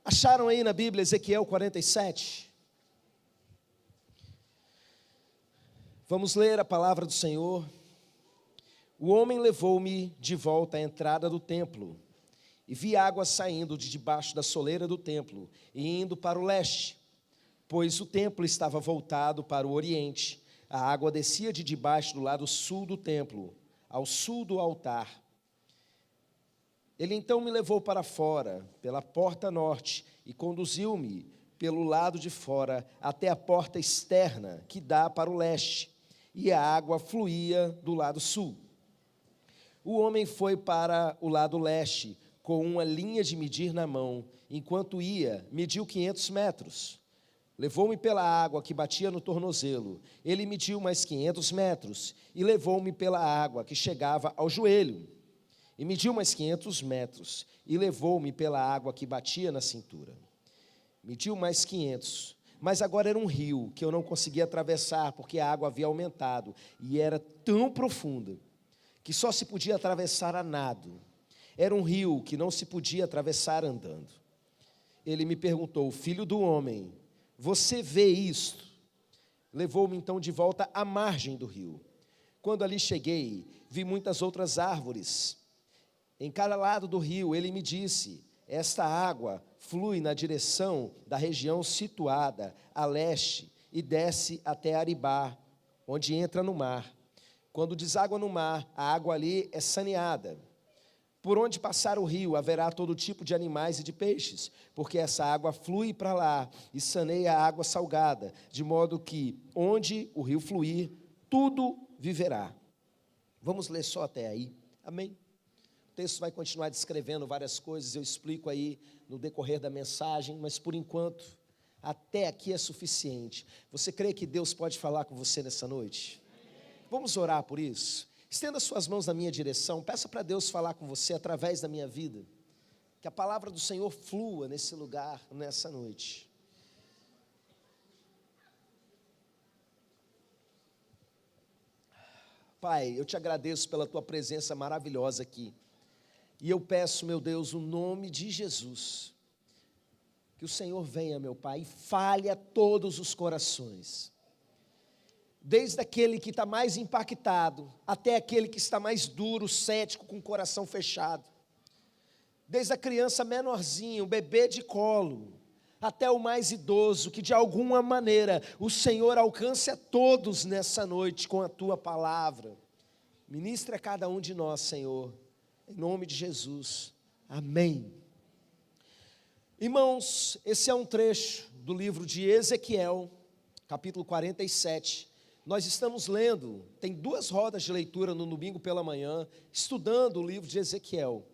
Acharam aí na Bíblia Ezequiel 47? Vamos ler a palavra do Senhor. O homem levou-me de volta à entrada do templo, e vi água saindo de debaixo da soleira do templo e indo para o leste, pois o templo estava voltado para o oriente. A água descia de debaixo do lado sul do templo, ao sul do altar. Ele então me levou para fora, pela porta norte, e conduziu-me pelo lado de fora até a porta externa, que dá para o leste, e a água fluía do lado sul. O homem foi para o lado leste, com uma linha de medir na mão. Enquanto ia, mediu 500 metros. Levou-me pela água que batia no tornozelo. Ele mediu mais 500 metros, e levou-me pela água que chegava ao joelho. E mediu mais 500 metros, e levou-me pela água que batia na cintura. Mediu mais 500, mas agora era um rio que eu não conseguia atravessar, porque a água havia aumentado, e era tão profunda, que só se podia atravessar a nado. Era um rio que não se podia atravessar andando. Ele me perguntou: filho do homem, você vê isto? Levou-me então de volta à margem do rio. Quando ali cheguei, vi muitas outras árvores. Em cada lado do rio, ele me disse: esta água flui na direção da região situada a leste e desce até Aribá, onde entra no mar. Quando deságua no mar, a água ali é saneada. Por onde passar o rio, haverá todo tipo de animais e de peixes, porque essa água flui para lá e saneia a água salgada, de modo que, onde o rio fluir, tudo viverá. Vamos ler só até aí, amém? O texto vai continuar descrevendo várias coisas, eu explico aí no decorrer da mensagem, mas por enquanto, até aqui é suficiente. Você crê que Deus pode falar com você nessa noite? Vamos orar por isso? Estenda suas mãos na minha direção, peça para Deus falar com você através da minha vida, que a palavra do Senhor flua nesse lugar, nessa noite. Pai, eu te agradeço pela tua presença maravilhosa aqui, e eu peço, meu Deus, no nome de Jesus, que o Senhor venha, meu Pai, e fale a todos os corações, desde aquele que está mais impactado, até aquele que está mais duro, cético, com o coração fechado, desde a criança menorzinha, o bebê de colo, até o mais idoso, que de alguma maneira o Senhor alcance a todos nessa noite com a tua palavra. Ministra a cada um de nós, Senhor, em nome de Jesus, amém. Irmãos, esse é um trecho do livro de Ezequiel, capítulo 47, nós estamos lendo, tem 2 rodas de leitura no domingo pela manhã, estudando o livro de Ezequiel,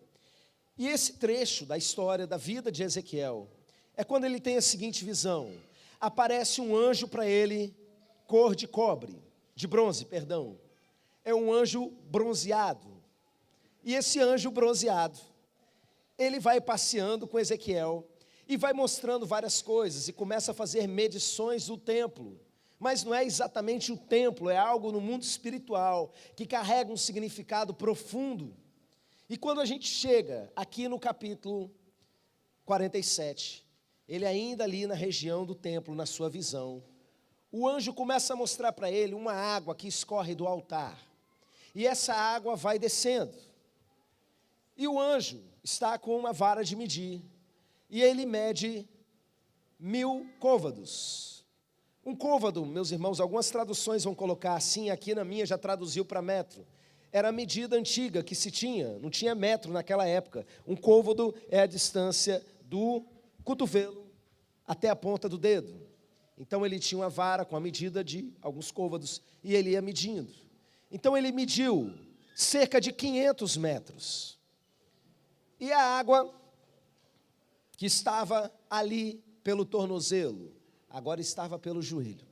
e esse trecho da história da vida de Ezequiel, é quando ele tem a seguinte visão: aparece um anjo para ele, cor de cobre, de bronze, perdão, é um anjo bronzeado, e esse anjo bronzeado, ele vai passeando com Ezequiel, e vai mostrando várias coisas, e começa a fazer medições do templo, mas não é exatamente o templo, é algo no mundo espiritual, que carrega um significado profundo. E quando a gente chega aqui no capítulo 47, ele ainda ali na região do templo, na sua visão, o anjo começa a mostrar para ele uma água que escorre do altar, e essa água vai descendo, e o anjo está com uma vara de medir, e ele mede 1000 côvados. Um côvado, meus irmãos, algumas traduções vão colocar assim, aqui na minha já traduziu para metro. Era a medida antiga que se tinha, não tinha metro naquela época. Um côvado é a distância do cotovelo até a ponta do dedo. Então ele tinha uma vara com a medida de alguns côvados e ele ia medindo. Então ele mediu cerca de 500 metros. E a água que estava ali pelo tornozelo, agora estava pelo joelho.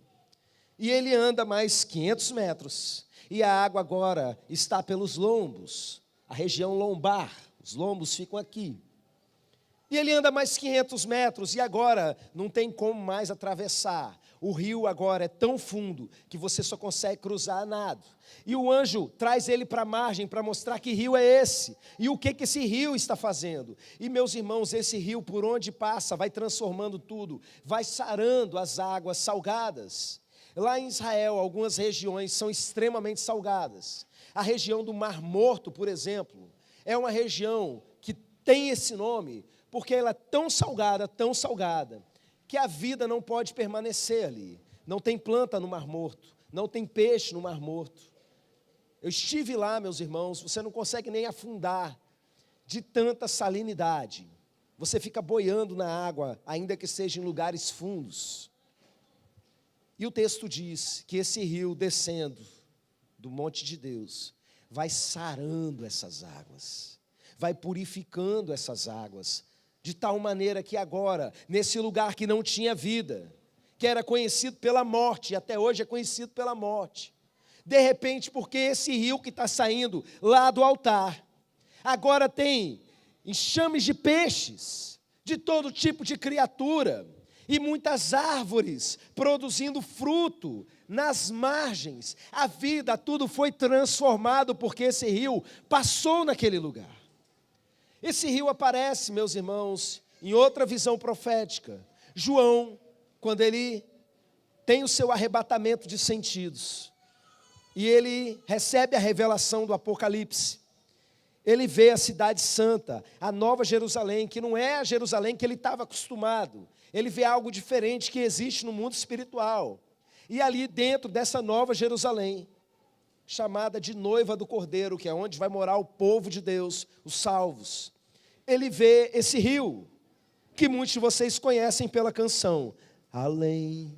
E ele anda mais 500 metros, e a água agora está pelos lombos, a região lombar, os lombos ficam aqui. E ele anda mais 500 metros e agora não tem como mais atravessar. O rio agora é tão fundo que você só consegue cruzar a nado. E o anjo traz ele para a margem para mostrar que rio é esse. E o que esse rio está fazendo. E meus irmãos, esse rio por onde passa vai transformando tudo. Vai sarando as águas salgadas. Lá em Israel, algumas regiões são extremamente salgadas. A região do Mar Morto, por exemplo, é uma região que tem esse nome porque ela é tão salgada, que a vida não pode permanecer ali. Não tem planta no Mar Morto, não tem peixe no Mar Morto. Eu estive lá, meus irmãos, você não consegue nem afundar de tanta salinidade. Você fica boiando na água, ainda que seja em lugares fundos. E o texto diz que esse rio descendo do monte de Deus vai sarando essas águas, vai purificando essas águas, de tal maneira que agora, nesse lugar que não tinha vida, que era conhecido pela morte, e até hoje é conhecido pela morte, de repente, porque esse rio que está saindo lá do altar, agora tem enxames de peixes, de todo tipo de criatura, e muitas árvores produzindo fruto nas margens. A vida, tudo foi transformado, porque esse rio passou naquele lugar. Esse rio aparece, meus irmãos, em outra visão profética. João, quando ele tem o seu arrebatamento de sentidos, e ele recebe a revelação do Apocalipse, ele vê a cidade santa, a nova Jerusalém, que não é a Jerusalém que ele estava acostumado. Ele vê algo diferente que existe no mundo espiritual. E ali dentro dessa nova Jerusalém, chamada de noiva do Cordeiro, que é onde vai morar o povo de Deus, os salvos, ele vê esse rio, que muitos de vocês conhecem pela canção, além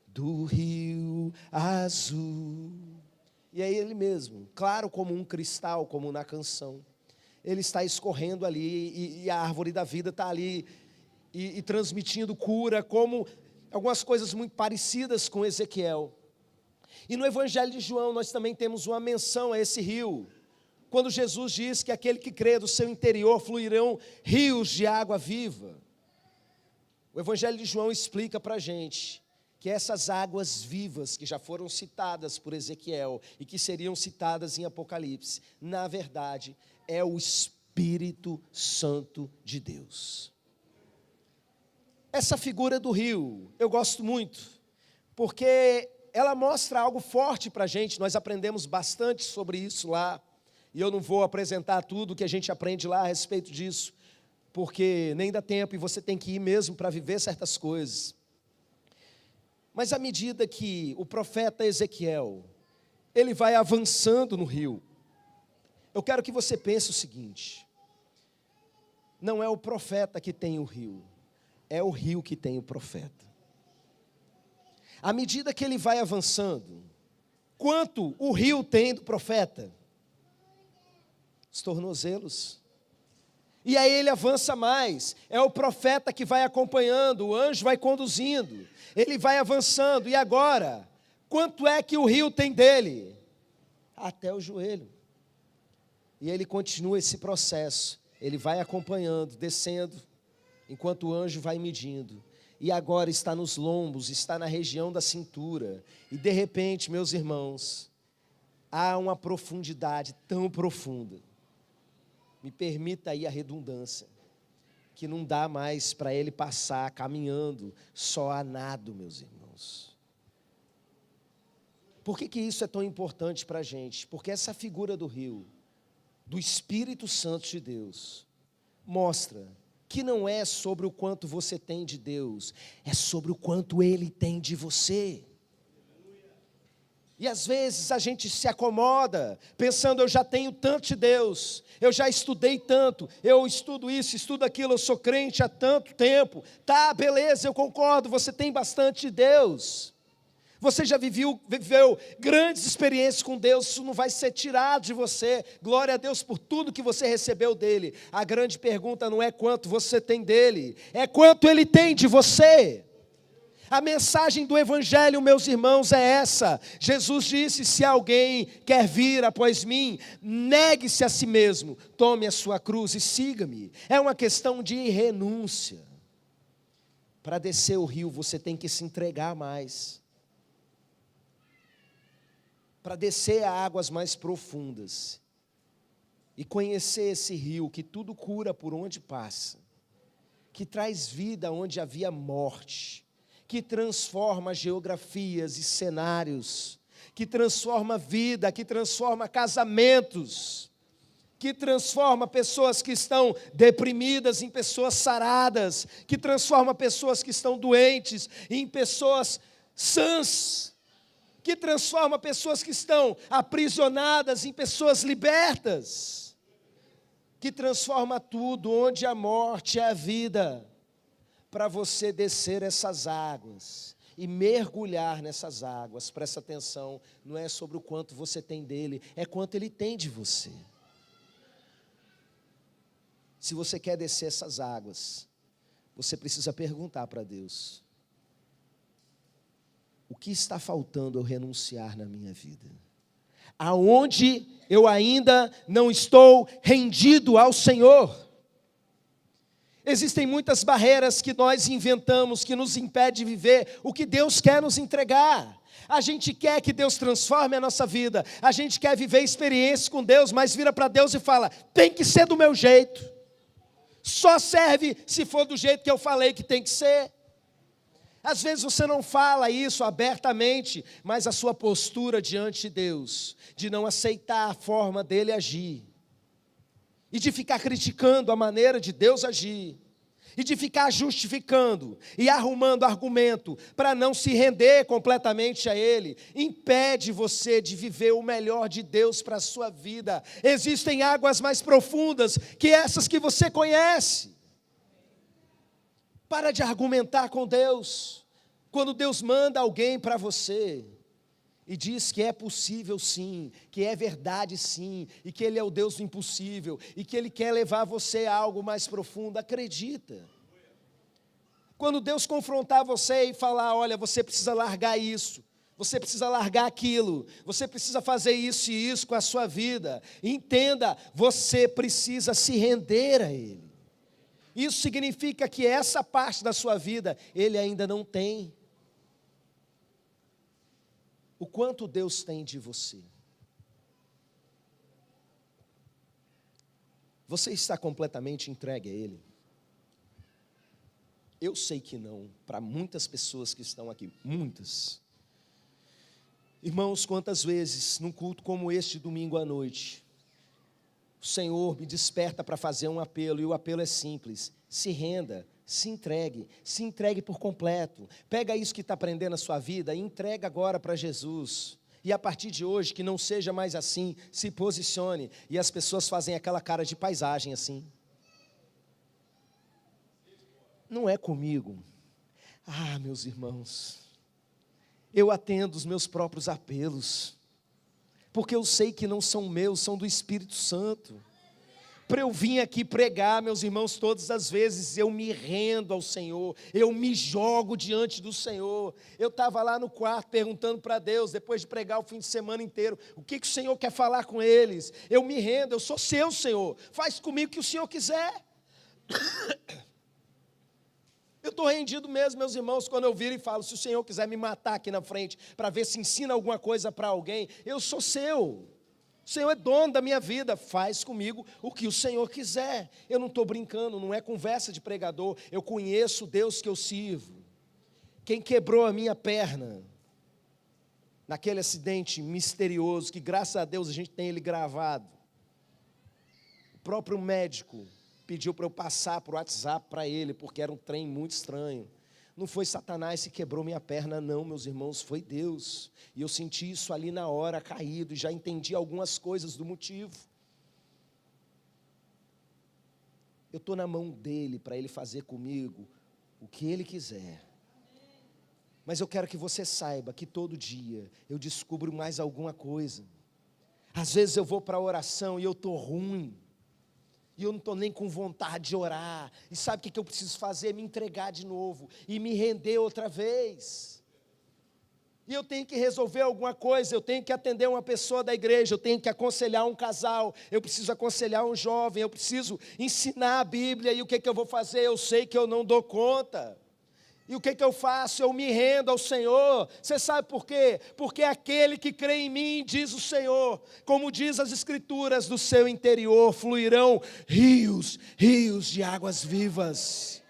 do rio azul. E é ele mesmo, claro como um cristal, como na canção, ele está escorrendo ali, e a árvore da vida está ali, e transmitindo cura, como algumas coisas muito parecidas com Ezequiel. E no Evangelho de João nós também temos uma menção a esse rio, quando Jesus diz que aquele que crê do seu interior fluirão rios de água viva. O Evangelho de João explica para a gente que essas águas vivas que já foram citadas por Ezequiel e que seriam citadas em Apocalipse, na verdade, é o Espírito Santo de Deus. Essa figura do rio, eu gosto muito, porque ela mostra algo forte para a gente. Nós aprendemos bastante sobre isso lá, e eu não vou apresentar tudo que a gente aprende lá a respeito disso, porque nem dá tempo, e você tem que ir mesmo para viver certas coisas. Mas à medida que o profeta Ezequiel, ele vai avançando no rio, eu quero que você pense o seguinte: não é o profeta que tem o rio, é o rio que tem o profeta. À medida que ele vai avançando, quanto o rio tem do profeta? Os tornozelos. E aí ele avança mais, é o profeta que vai acompanhando, o anjo vai conduzindo, ele vai avançando, e agora, quanto é que o rio tem dele? Até o joelho. E ele continua esse processo, ele vai acompanhando, descendo, enquanto o anjo vai medindo, e agora está nos lombos, está na região da cintura, e de repente, meus irmãos, há uma profundidade tão profunda, me permita aí a redundância, que não dá mais para ele passar caminhando só a nado, meus irmãos. Por que isso é tão importante para a gente? Porque essa figura do rio, do Espírito Santo de Deus, mostra que não é sobre o quanto você tem de Deus, é sobre o quanto Ele tem de você. E às vezes a gente se acomoda, pensando, eu já tenho tanto de Deus, eu já estudei tanto, eu estudo isso, estudo aquilo, eu sou crente há tanto tempo. Tá, beleza, eu concordo, você tem bastante de Deus. Você já viveu grandes experiências com Deus, isso não vai ser tirado de você. Glória a Deus por tudo que você recebeu dele. A grande pergunta não é quanto você tem dele, é quanto ele tem de você. A mensagem do Evangelho, meus irmãos, é essa. Jesus disse: se alguém quer vir após mim, negue-se a si mesmo, tome a sua cruz e siga-me. É uma questão de renúncia. Para descer o rio, você tem que se entregar mais. Para descer a águas mais profundas e conhecer esse rio que tudo cura por onde passa, que traz vida onde havia morte, que transforma geografias e cenários, que transforma vida, que transforma casamentos, que transforma pessoas que estão deprimidas em pessoas saradas, que transforma pessoas que estão doentes em pessoas sãs, que transforma pessoas que estão aprisionadas em pessoas libertas, que transforma tudo, onde a morte é a vida, para você descer essas águas e mergulhar nessas águas. Presta atenção, não é sobre o quanto você tem dele, é quanto ele tem de você. Se você quer descer essas águas, você precisa perguntar para Deus: o que está faltando eu renunciar na minha vida? Aonde eu ainda não estou rendido ao Senhor? Existem muitas barreiras que nós inventamos que nos impedem de viver o que Deus quer nos entregar. A gente quer que Deus transforme a nossa vida, a gente quer viver experiências com Deus, mas vira para Deus e fala: tem que ser do meu jeito, só serve se for do jeito que eu falei que tem que ser. Às vezes você não fala isso abertamente, mas a sua postura diante de Deus, de não aceitar a forma dele agir, e de ficar criticando a maneira de Deus agir, e de ficar justificando e arrumando argumento para não se render completamente a Ele, impede você de viver o melhor de Deus para a sua vida. Existem águas mais profundas que essas que você conhece. Para de argumentar com Deus. Quando Deus manda alguém para você e diz que é possível sim, que é verdade sim, e que Ele é o Deus do impossível, e que Ele quer levar você a algo mais profundo, acredita. Quando Deus confrontar você e falar: olha, você precisa largar isso, você precisa largar aquilo, você precisa fazer isso e isso com a sua vida, entenda, você precisa se render a Ele. Isso significa que essa parte da sua vida, Ele ainda não tem. O quanto Deus tem de você? Você está completamente entregue a Ele? Eu sei que não, para muitas pessoas que estão aqui, muitas. Irmãos, quantas vezes, num culto como este, domingo à noite, o Senhor me desperta para fazer um apelo, e o apelo é simples: se renda, se entregue por completo. Pega isso que está aprendendo na sua vida e entrega agora para Jesus. E a partir de hoje, que não seja mais assim, se posicione. E as pessoas fazem aquela cara de paisagem assim. Não é comigo. Ah, meus irmãos, eu atendo os meus próprios apelos, porque eu sei que não são meus, são do Espírito Santo. Para eu vir aqui pregar, meus irmãos, todas as vezes eu me rendo ao Senhor, eu me jogo diante do Senhor. Eu estava lá no quarto perguntando para Deus, depois de pregar o fim de semana inteiro, o que o Senhor quer falar com eles. Eu me rendo, eu sou seu, Senhor, faz comigo o que o Senhor quiser. Eu estou rendido mesmo, meus irmãos, quando eu viro e falo: se o Senhor quiser me matar aqui na frente, para ver se ensina alguma coisa para alguém, eu sou seu. O Senhor é dono da minha vida, faz comigo o que o Senhor quiser. Eu não estou brincando, não é conversa de pregador, eu conheço o Deus que eu sirvo. Quem quebrou a minha perna, naquele acidente misterioso, que graças a Deus a gente tem ele gravado, o próprio médico pediu para eu passar por WhatsApp para ele, porque era um trem muito estranho. Não foi Satanás que quebrou minha perna, não, meus irmãos, foi Deus. E eu senti isso ali na hora, caído, e já entendi algumas coisas do motivo. Eu estou na mão dele, para ele fazer comigo o que ele quiser. Mas eu quero que você saiba que todo dia eu descubro mais alguma coisa. Às vezes eu vou para a oração e eu estou ruim. E eu não estou nem com vontade de orar. E sabe o que eu preciso fazer? Me entregar de novo e me render outra vez. E eu tenho que resolver alguma coisa, eu tenho que atender uma pessoa da igreja, eu tenho que aconselhar um casal, eu preciso aconselhar um jovem, eu preciso ensinar a Bíblia. E o que eu vou fazer? Eu sei que eu não dou conta. E o que eu faço? Eu me rendo ao Senhor. Você sabe por quê? Porque aquele que crê em mim, diz o Senhor, como diz as Escrituras, do seu interior fluirão rios de águas vivas.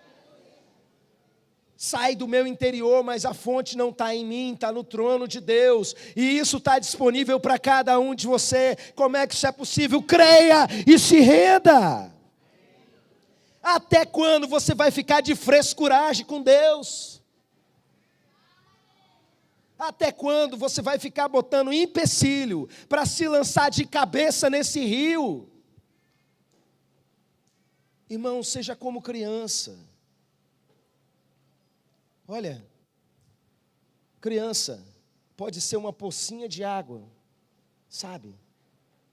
Sai do meu interior, mas a fonte não está em mim, está no trono de Deus. E isso está disponível para cada um de você. Como é que isso é possível? Creia e se renda. Até quando você vai ficar de frescuragem com Deus? Até quando você vai ficar botando empecilho para se lançar de cabeça nesse rio? Irmão, seja como criança. Olha, criança pode ser uma pocinha de água, sabe?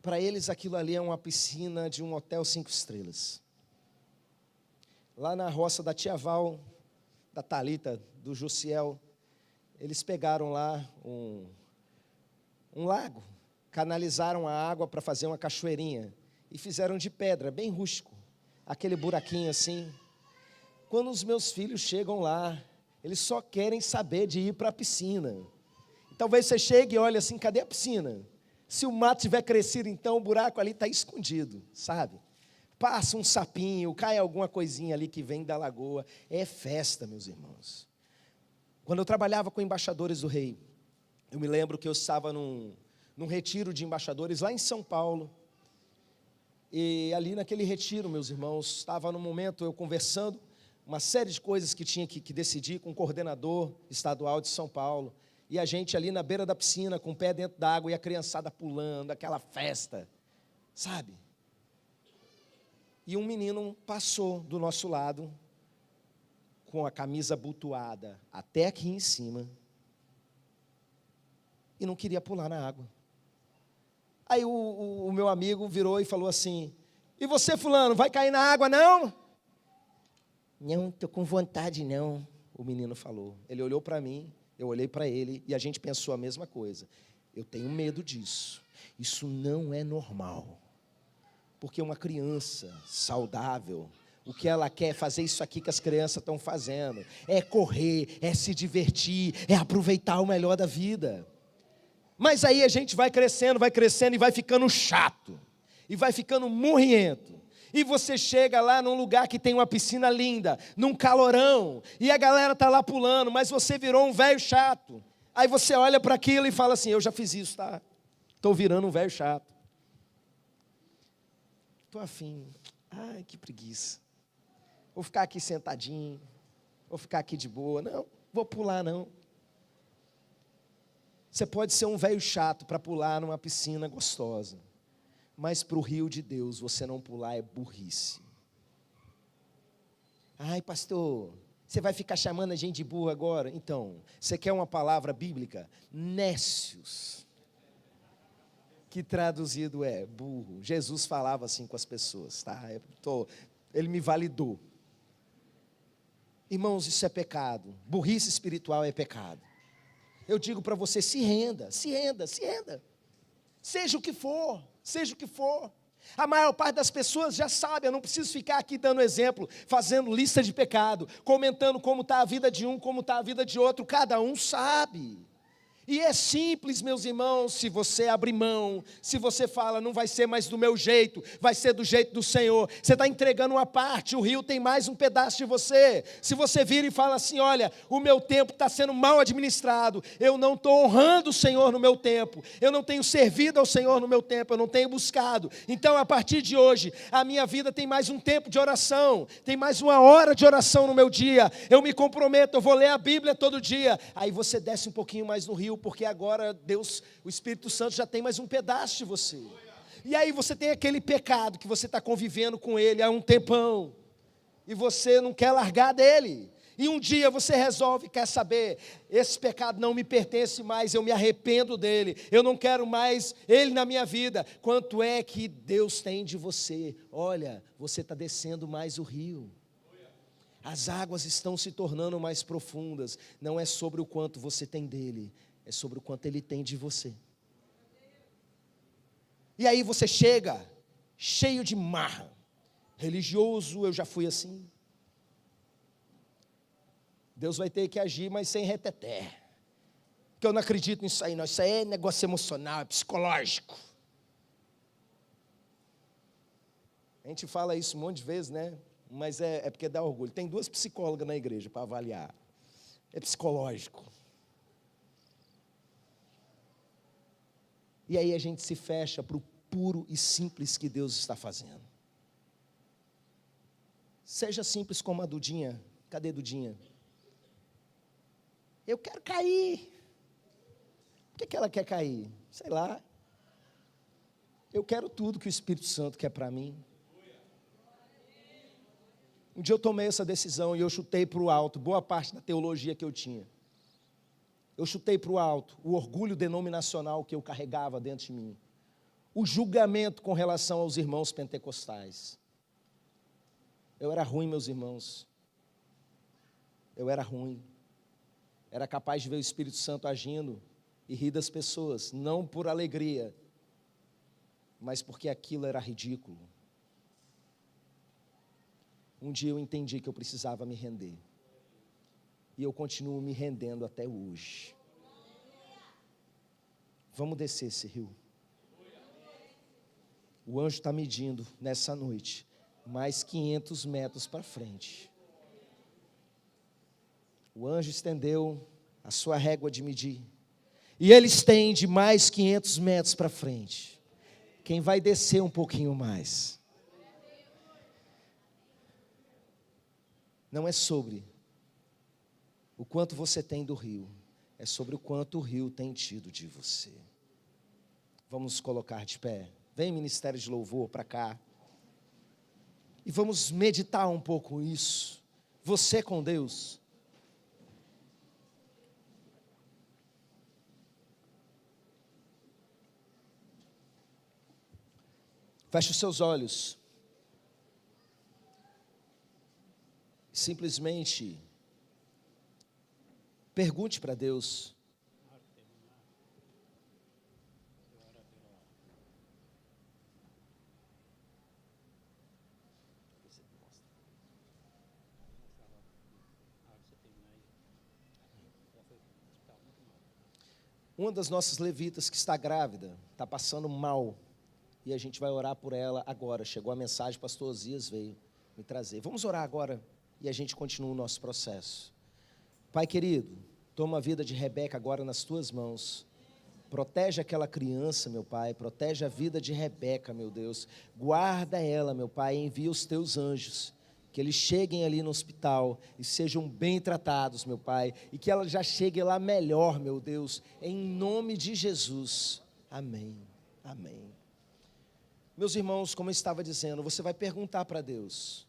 Para eles aquilo ali é uma piscina de um hotel 5 estrelas. Lá na roça da Tia Val, da Thalita, do Jussiel, eles pegaram lá um lago, canalizaram a água para fazer uma cachoeirinha e fizeram de pedra, bem rústico, aquele buraquinho assim. Quando os meus filhos chegam lá, eles só querem saber de ir para a piscina. Talvez você chegue e olhe assim, cadê a piscina? Se o mato tiver crescido, então o buraco ali está escondido, sabe? Passa um sapinho, cai alguma coisinha ali que vem da lagoa. É festa, meus irmãos. Quando eu trabalhava com embaixadores do rei, eu me lembro que eu estava num retiro de embaixadores lá em São Paulo. E ali naquele retiro, meus irmãos, estava no momento eu conversando, uma série de coisas que tinha que decidir com o coordenador estadual de São Paulo, e a gente ali na beira da piscina, com o pé dentro d'água, e a criançada pulando, aquela festa, sabe? E um menino passou do nosso lado, com a camisa abotoada até aqui em cima, e não queria pular na água. Aí o meu amigo virou e falou assim, e você fulano, vai cair na água não? Não, estou com vontade não, o menino falou. Ele olhou para mim, eu olhei para ele, e a gente pensou a mesma coisa. Eu tenho medo disso, isso não é normal. Porque uma criança saudável, o que ela quer é fazer isso aqui que as crianças estão fazendo. É correr, é se divertir, é aproveitar o melhor da vida. Mas aí a gente vai crescendo e vai ficando chato. E vai ficando murriento. E você chega lá num lugar que tem uma piscina linda, num calorão, e a galera está lá pulando, mas você virou um velho chato. Aí você olha para aquilo e fala assim, eu já fiz isso, tá? Estou virando um velho chato. Estou afim. Ai, que preguiça. Vou ficar aqui sentadinho, vou ficar aqui de boa. Não, vou pular não. Você pode ser um velho chato para pular numa piscina gostosa. Mas para o rio de Deus, você não pular é burrice. Ai, pastor, você vai ficar chamando a gente de burro agora? Então, você quer uma palavra bíblica? Nécios. Que traduzido é burro. Jesus falava assim com as pessoas, tá? Ele me validou. Irmãos, isso é pecado. Burrice espiritual é pecado. Eu digo para você, se renda. Seja o que for. A maior parte das pessoas já sabe, eu não preciso ficar aqui dando exemplo, fazendo lista de pecado, comentando como está a vida de um, como está a vida de outro, cada um sabe. E é simples, meus irmãos, se você abrir mão, se você fala, não vai ser mais do meu jeito, vai ser do jeito do Senhor, você está entregando uma parte, o rio tem mais um pedaço de você. Se você vira e fala assim, olha, o meu tempo está sendo mal administrado, eu não estou honrando o Senhor no meu tempo, eu não tenho servido ao Senhor no meu tempo, eu não tenho buscado, então a partir de hoje, a minha vida tem mais um tempo de oração, tem mais uma hora de oração no meu dia, eu me comprometo, eu vou ler a Bíblia todo dia. Aí você desce um pouquinho mais no rio, porque agora Deus, o Espírito Santo já tem mais um pedaço de você. E aí você tem aquele pecado que você está convivendo com ele há um tempão, e você não quer largar dele. E um dia você resolve, quer saber, esse pecado não me pertence mais, eu me arrependo dele, eu não quero mais ele na minha vida. Quanto é que Deus tem de você? Olha, você está descendo mais o rio. As águas estão se tornando mais profundas. Não é sobre o quanto você tem dele, é sobre o quanto ele tem de você. E aí você chega, cheio de marra. Religioso, eu já fui assim. Deus vai ter que agir, mas sem reteté. Porque eu não acredito nisso aí, não. Isso aí é negócio emocional, é psicológico. A gente fala isso um monte de vezes, né? Mas é porque dá orgulho. Tem 2 psicólogas na igreja para avaliar. É psicológico. E aí a gente se fecha para o puro e simples que Deus está fazendo. Seja simples como a Dudinha. Cadê Dudinha? Eu quero cair. Por que ela quer cair? Sei lá. Eu quero tudo que o Espírito Santo quer para mim. Um dia eu tomei essa decisão e eu chutei para o alto boa parte da teologia que eu tinha. Eu chutei para o alto o orgulho denominacional que eu carregava dentro de mim. O julgamento com relação aos irmãos pentecostais. Eu era ruim, meus irmãos. Eu era ruim. Era capaz de ver o Espírito Santo agindo e rir das pessoas, não por alegria, mas porque aquilo era ridículo. Um dia eu entendi que eu precisava me render. E eu continuo me rendendo até hoje. Vamos descer esse rio. O anjo está medindo nessa noite mais 500 metros para frente. O anjo estendeu a sua régua de medir. E ele estende mais 500 metros para frente. Quem vai descer um pouquinho mais? Não é sobre o quanto você tem do rio, é sobre o quanto o rio tem tido de você. Vamos nos colocar de pé. Vem, ministério de louvor, para cá. E vamos meditar um pouco isso. Você com Deus. Feche os seus olhos. Simplesmente pergunte para Deus. Uma das nossas levitas que está grávida, está passando mal. E a gente vai orar por ela agora. Chegou a mensagem, pastor Osias veio me trazer. Vamos orar agora e a gente continua o nosso processo. Pai querido, toma a vida de Rebeca agora nas tuas mãos. Protege aquela criança, meu Pai. Protege a vida de Rebeca, meu Deus. Guarda ela, meu Pai. Envia os teus anjos. Que eles cheguem ali no hospital e sejam bem tratados, meu Pai. E que ela já chegue lá melhor, meu Deus. Em nome de Jesus. Amém. Amém. Meus irmãos, como eu estava dizendo, você vai perguntar para Deus: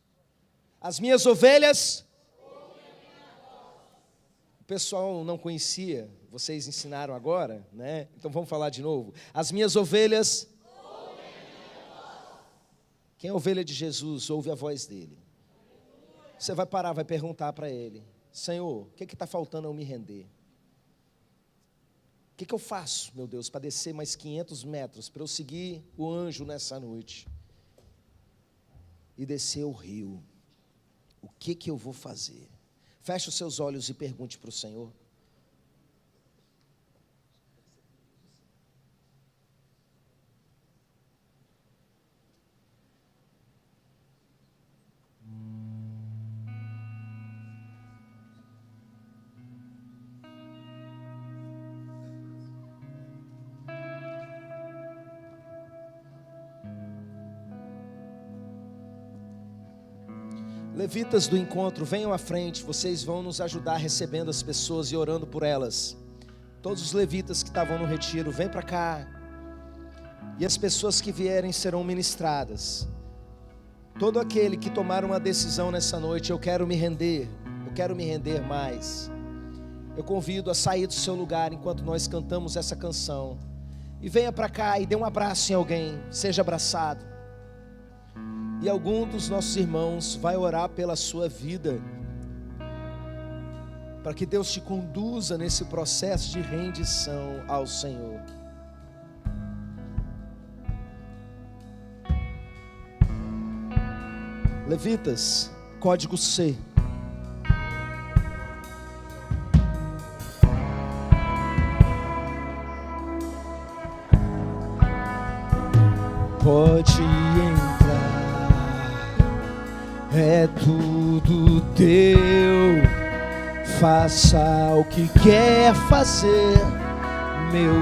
as minhas ovelhas? O pessoal não conhecia, vocês ensinaram agora, né? Então vamos falar de novo. As minhas ovelhas? Quem é ovelha de Jesus, ouve a voz dele. Você vai parar, vai perguntar para ele: Senhor, o que está faltando eu me render? O que eu faço, meu Deus, para descer mais 500 metros, para eu seguir o anjo nessa noite e descer o rio? O que eu vou fazer? Feche os seus olhos e pergunte para o Senhor. Levitas do encontro, venham à frente, vocês vão nos ajudar recebendo as pessoas e orando por elas. Todos os levitas que estavam no retiro, vem para cá. E as pessoas que vierem serão ministradas. Todo aquele que tomar uma decisão nessa noite: eu quero me render, eu quero me render mais. Eu convido a sair do seu lugar enquanto nós cantamos essa canção. E venha para cá e dê um abraço em alguém, seja abraçado. E algum dos nossos irmãos vai orar pela sua vida, para que Deus te conduza nesse processo de rendição ao Senhor. Levitas, código C. Pode entrar, é tudo teu. Faça o que quer fazer, meu